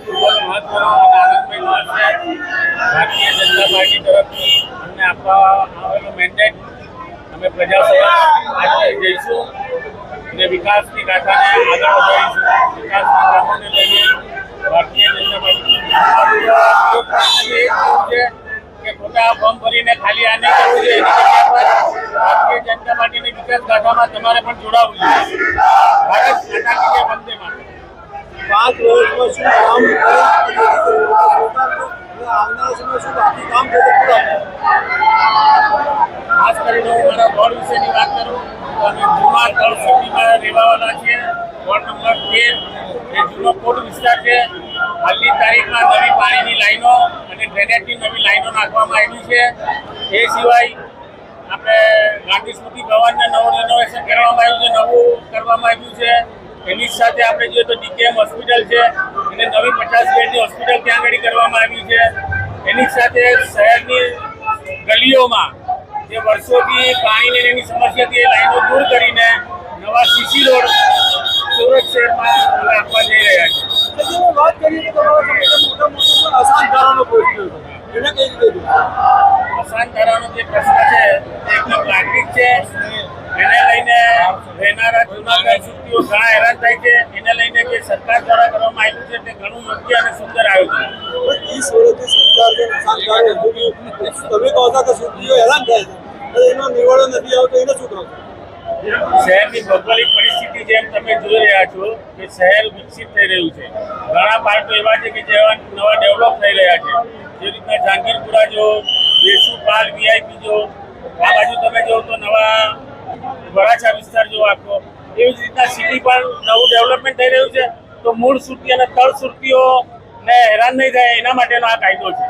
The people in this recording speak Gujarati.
મહત્વનો અને આનંદમય દિવસ છે. ભારતીય જનતા પાર્ટી તરફથી અમને આપવામાં આવેલો મેન્ડેટ અમે પ્રજા સમક્ષ આજે જઈશું અને વિકાસની ગાથાને આગળ વધારીશું. વિકાસના કામોને લઈને ભારતીય જનતા પાર્ટી છે કે ખોટા ફોર્મ ભરીને ખાલી આ નહીં કરવું જોઈએ. એની જગ્યા પર ભારતીય જનતા પાર્ટીની વિકાસ ગાથામાં તમારે પણ જોડાવવું જોઈએ. ભારત માતા કી જય, વંદે માતરમ. 5 વર્ષમાં શું કામ આવનારા સમય શું બાકી કામ ખાસ કરીને હું મારા વોર્ડ વિશેની વાત કરું તો અમે જૂના તળ સિટીમાં રહેવાવાળા છીએ. વોર્ડ નંબર 13 એ જૂનો કોટ વિસ્તાર છે. હાલની તારીખમાં નવી પાણીની લાઈનો અને ડ્રેનેજની નવી લાઈનો નાખવામાં આવી છે. એ સિવાય આપણે ગાંધી સ્મૃતિ ભવનને નવું રિનોવેશન કરવામાં આવ્યું છે, નવું કરવામાં આવ્યું છે. એની સાથે આપણે જોઈએ તો ડીકેએમ હોસ્પિટલ છે, એને નવી 50 બેડની હોસ્પિટલ ત્યાં આગળ કરવામાં આવી છે. એની સાથે શહેરની ગલીઓમાં જે વર્ષોથી પાણીની એની સમસ્યાથી એ લાઈનો દૂર કરીને નવા સીસી રોડ સુરત શહેરમાં આપવા જઈ રહ્યા છે. વાત કરીએ તો મોટા મોટા અસાન ધારાનો પ્રશ્ન છે, એને કઈ રીતે અસાન ધારાનો જે પ્રશ્ન છે તે એકદમ નાગરિક છે. એને લઈને રહેનારા જૂના સુરતીઓ ઘણા હેરાન થાય છે. એને લઈને જે સરકાર દ્વારા કરવામાં આવ્યું છે તે ઘણું યોગ્ય અને સુંદર આયોજન. 30 વર્ષથી સરકાર જે અસાન ધારા તમે કહો છો કે સુરતીઓ હેરાન થાય છે, એનો નિવાડો નથી આવતો, એને શું કહો છો? શહેરની ભૌગોલિક પરિસ્થિતિ જેમ તમે જોઈ રહ્યા છો કે શહેર વિકસિત થઈ રહ્યું છે. ઘણા પાર્ટો એવા છે કે જેવા નવા ડેવલપ થઈ રહ્યા છે. જે રીતના જહાંગીરપુરા જો, વેસુપાલ વીઆઈપી જો, આ બાજુ તમે જો તો નવા વરાછા વિસ્તાર જો આખો, એવી જ રીતના સિટી પણ નવું ડેવલપમેન્ટ થઈ રહ્યું છે. તો મૂળ સુરતી અને તળ સુરતીઓને હેરાન નહીં થાય એના માટેનો આ કાયદો છે.